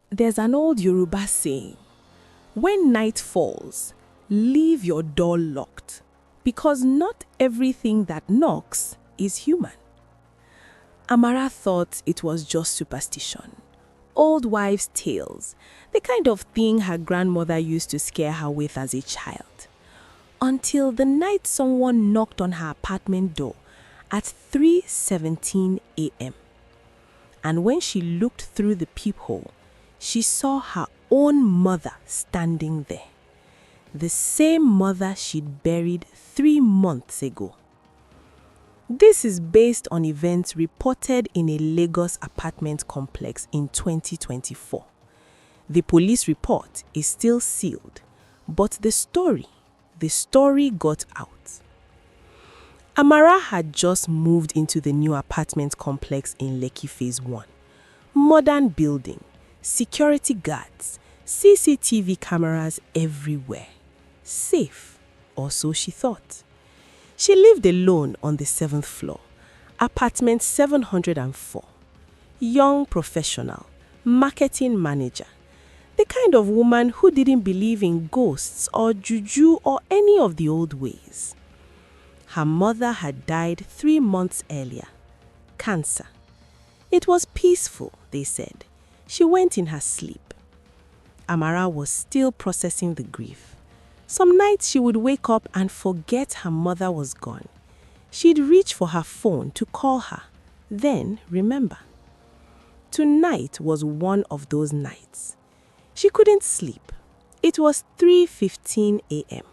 There's an old Yoruba saying, when night falls, leave your door locked, because not everything that knocks is human. Amara thought it was just superstition, old wives' tales, the kind of thing her grandmother used to scare her with as a child. Until the night someone knocked on her apartment door at 3:17 a.m. And when she looked through the peephole, she saw her own mother standing there. The same mother she'd buried 3 months ago. This is based on events reported in a Lagos apartment complex in 2024. The police report is still sealed, but the story got out. Amara had just moved into the new apartment complex in Lekki Phase 1. Modern building, security guards, CCTV cameras everywhere. Safe, or so she thought. She lived alone on the 7th floor, apartment 704. Young professional, marketing manager. The kind of woman who didn't believe in ghosts or juju or any of the old ways. Her mother had died 3 months earlier. Cancer. It was peaceful, they said. She went in her sleep. Amara was still processing the grief. Some nights she would wake up and forget her mother was gone. She'd reach for her phone to call her, then remember. Tonight was one of those nights. She couldn't sleep. It was 3:15 a.m.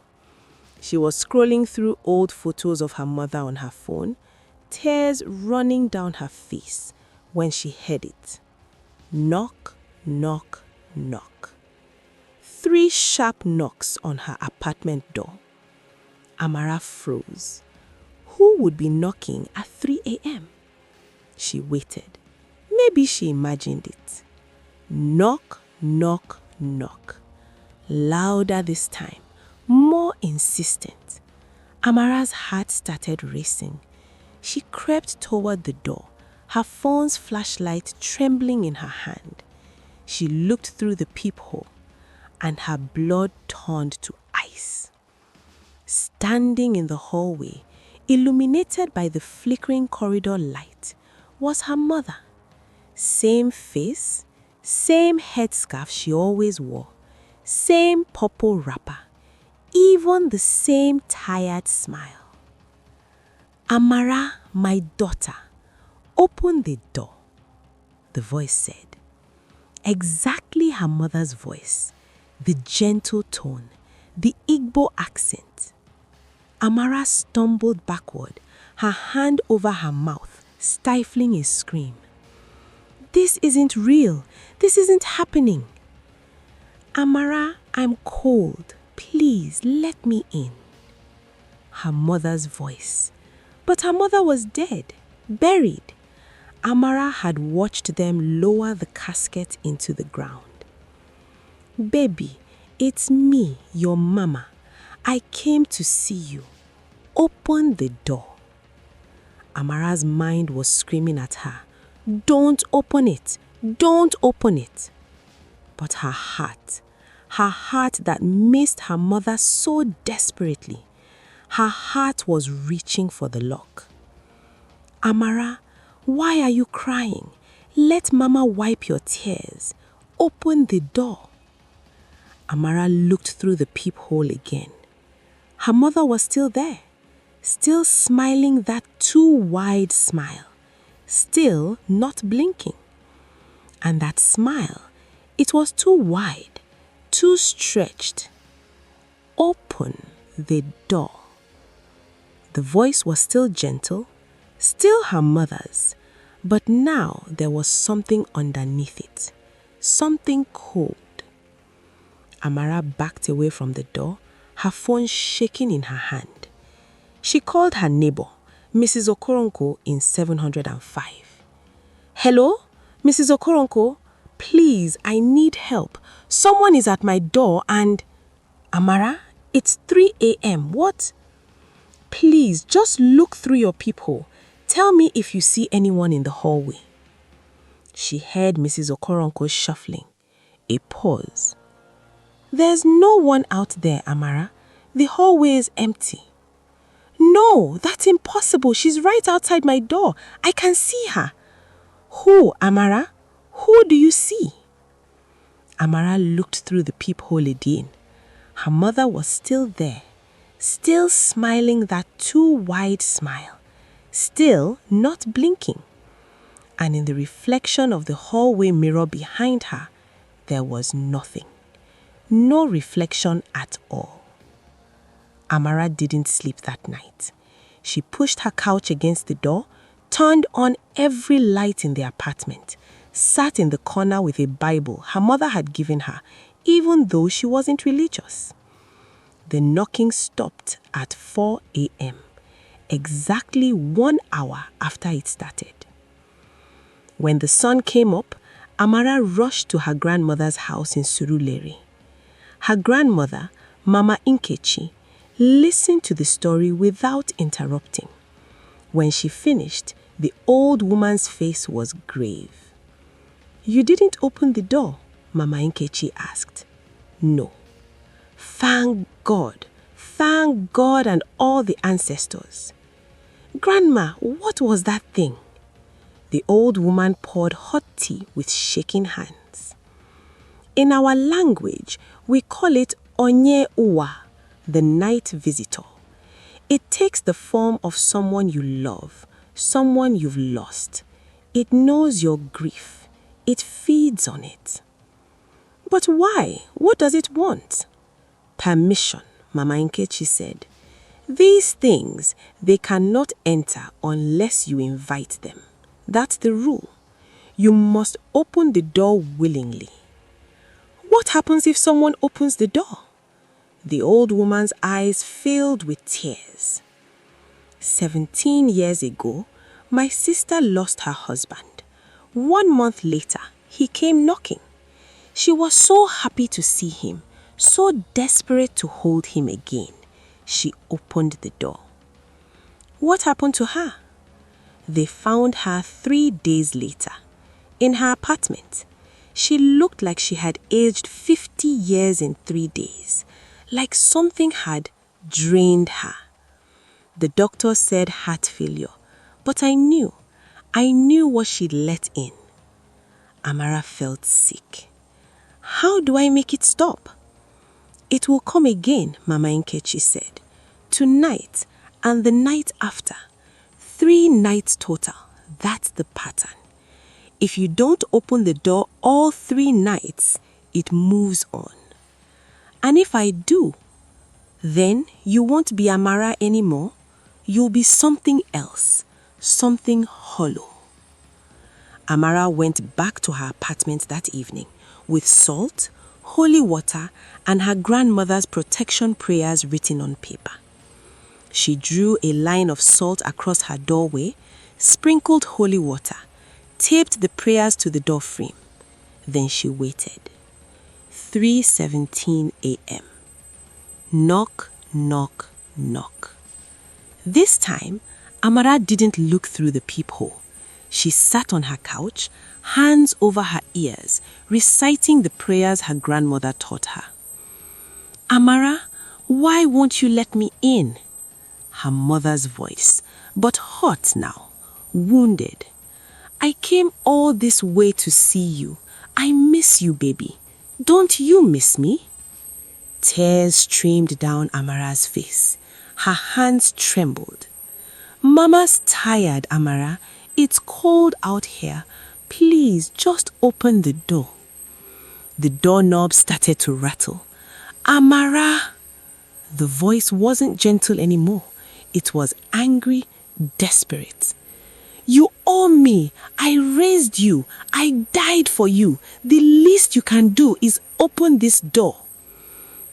She was scrolling through old photos of her mother on her phone, tears running down her face when she heard it. Knock, knock, knock. 3 sharp knocks on her apartment door. Amara froze. Who would be knocking at 3 a.m.? She waited. Maybe she imagined it. Knock, knock, knock. Louder this time, more insistent. Amara's heart started racing. She crept toward the door, her phone's flashlight trembling in her hand. She looked through the peephole, and her blood turned to ice. Standing in the hallway, illuminated by the flickering corridor light, was her mother. Same face, same headscarf she always wore, same purple wrapper, even the same tired smile. Amara, my daughter, open the door, the voice said. Exactly her mother's voice, the gentle tone, the Igbo accent. Amara stumbled backward, her hand over her mouth, stifling a scream. This isn't real. This isn't happening. Amara, I'm cold. Please let me in. Her mother's voice. But her mother was dead, buried. Amara had watched them lower the casket into the ground. Baby, it's me, your mama. I came to see you. Open the door. Amara's mind was screaming at her. Don't open it. Don't open it. But her heart that missed her mother so desperately, her heart was reaching for the lock. Amara, why are you crying? Let Mama wipe your tears. Open the door. Amara looked through the peephole again. Her mother was still there, still smiling that too wide smile, still not blinking. And that smile, it was too wide, too stretched. Open the door. The voice was still gentle, still her mother's, but now there was something underneath it, something cold. Amara backed away from the door, her phone shaking in her hand. She called her neighbor, Mrs. Okoronko, in 705. Hello, Mrs. Okoronko, please, I need help. Someone is at my door and... Amara, it's 3 a.m. What? Please, just look through your peephole. Tell me if you see anyone in the hallway. She heard Mrs. Okoronko shuffling. A pause. "There's no one out there, Amara. The hallway is empty." "No, that's impossible. She's right outside my door. I can see her." "Who, Amara? Who do you see?" Amara looked through the peephole again. Her mother was still there, still smiling that too wide smile, still not blinking. And in the reflection of the hallway mirror behind her, there was nothing. No reflection at all. Amara didn't sleep that night. She pushed her couch against the door, turned on every light in the apartment, sat in the corner with a Bible her mother had given her, even though she wasn't religious. The knocking stopped at 4 a.m., exactly 1 hour after it started. When the sun came up, Amara rushed to her grandmother's house in Surulere. Her grandmother, Mama Nkechi, listened to the story without interrupting. When she finished, the old woman's face was grave. "You didn't open the door?" Mama Nkechi asked. "No." Thank God and all the ancestors." "Grandma, what was that thing?" The old woman poured hot tea with shaking hands. "In our language, we call it Onye Uwa, the night visitor. It takes the form of someone you love, someone you've lost. It knows your grief. It feeds on it." "But why? What does it want?" "Permission," Mama Nkechi said. "These things, they cannot enter unless you invite them. That's the rule. You must open the door willingly." "What happens if someone opens the door?" The old woman's eyes filled with tears. 17 years ago, my sister lost her husband. 1 month later, he came knocking. She was so happy to see him, so desperate to hold him again. She opened the door. What happened to her? They found her 3 days later, in her apartment. She looked like she had aged 50 years in 3 days, like something had drained her. The doctor said heart failure, but I knew what she'd let in. Amara felt sick. How do I make it stop? It will come again, Mama Nkechi said. Tonight and the night after. 3 nights total. That's the pattern. If you don't open the door all 3 nights, it moves on. And if I do, then you won't be Amara anymore. You'll be something else, something hollow. Amara went back to her apartment that evening with salt, holy water, and her grandmother's protection prayers written on paper. She drew a line of salt across her doorway, sprinkled holy water, taped the prayers to the door frame. Then she waited. 3:17 a.m. Knock, knock, knock. This time, Amara didn't look through the peephole. She sat on her couch, hands over her ears, reciting the prayers her grandmother taught her. Amara, why won't you let me in? Her mother's voice, but hot now, wounded. I came all this way to see you. I miss you, baby. Don't you miss me? Tears streamed down Amara's face. Her hands trembled. Mama's tired, Amara. It's cold out here. Please, just open the door. The doorknob started to rattle. Amara! The voice wasn't gentle anymore. It was angry, desperate. You owe me. I raised you. I died for you. The least you can do is open this door.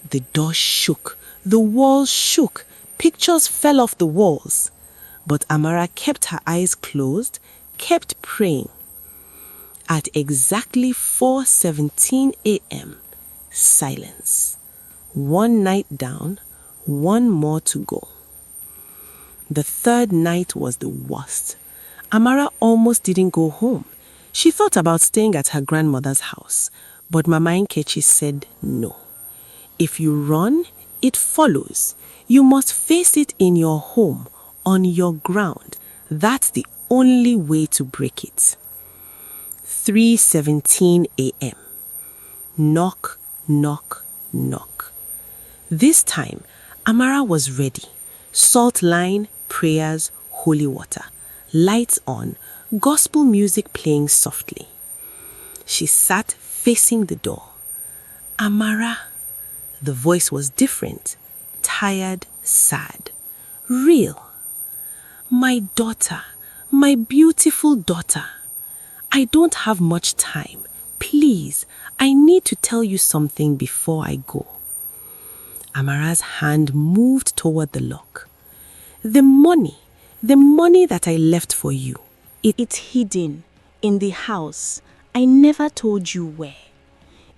The door shook. The walls shook. Pictures fell off the walls. But Amara kept her eyes closed, kept praying. At exactly 4:17 a.m., silence. 1 night down, 1 more to go. The 3rd night was the worst. Amara almost didn't go home. She thought about staying at her grandmother's house, But Mama Nkechi said no. If you run, it follows. You must face it in your home, on your ground. That's the only way to break it. 3:17 a.m. Knock, knock, knock. This time, Amara was ready. Salt line, prayers, holy water. Lights on, gospel music playing softly. She sat facing the door. Amara. The voice was different, tired, sad, real. My daughter, my beautiful daughter. I don't have much time. Please, I need to tell you something before I go. Amara's hand moved toward the lock. The money that I left for you. It's hidden in the house. I never told you where.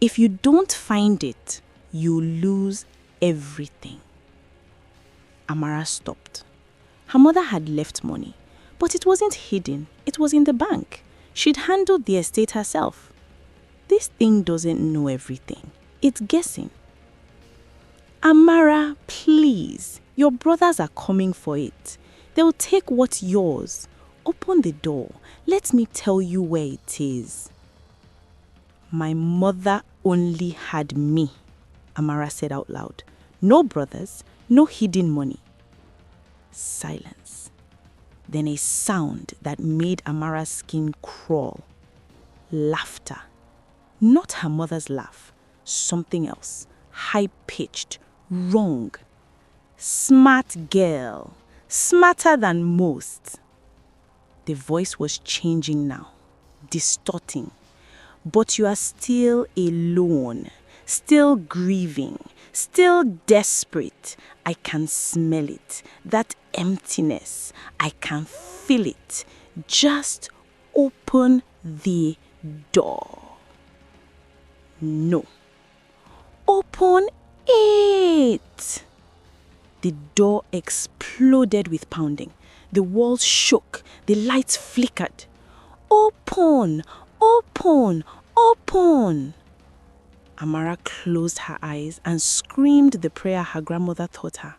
If you don't find it, you lose everything. Amara stopped. Her mother had left money, but it wasn't hidden. It was in the bank. She'd handled the estate herself. This thing doesn't know everything. It's guessing. Amara, please. Your brothers are coming for it. They'll take what's yours. Open the door. Let me tell you where it is. My mother only had me, Amara said out loud. No brothers, no hidden money. Silence. Then a sound that made Amara's skin crawl. Laughter. Not her mother's laugh. Something else. High-pitched. Wrong. Smart girl. Smarter than most. The voice was changing now. Distorting. But you are still alone. Still grieving, still desperate. I can smell it. That emptiness. I can feel it. Just open the door. No. Open it. The door exploded with pounding. The walls shook. The lights flickered. Open! Open! Open! Amara closed her eyes and screamed the prayer her grandmother taught her.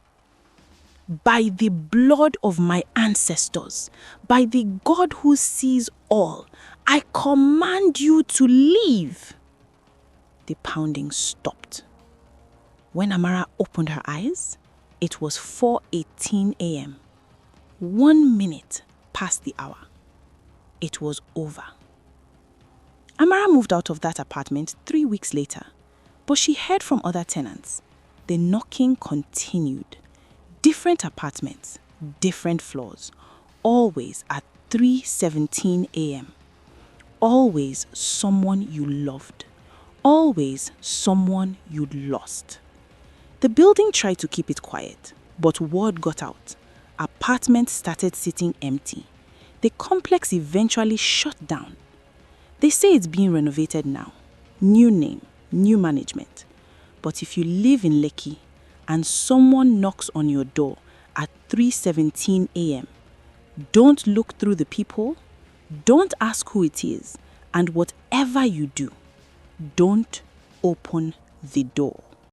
By the blood of my ancestors, by the God who sees all, I command you to leave. The pounding stopped. When Amara opened her eyes, it was 4:18 a.m. 1 minute past the hour. It was over. Amara moved out of that apartment 3 weeks later, but she heard from other tenants. The knocking continued. Different apartments, different floors, always at 3:17 a.m. Always someone you loved. Always someone you'd lost. The building tried to keep it quiet, but word got out. Apartments started sitting empty. The complex eventually shut down. They say it's being renovated now. New name, new management. But if you live in Lekki and someone knocks on your door at 3:17 a.m., don't look through the people, don't ask who it is, and whatever you do, don't open the door.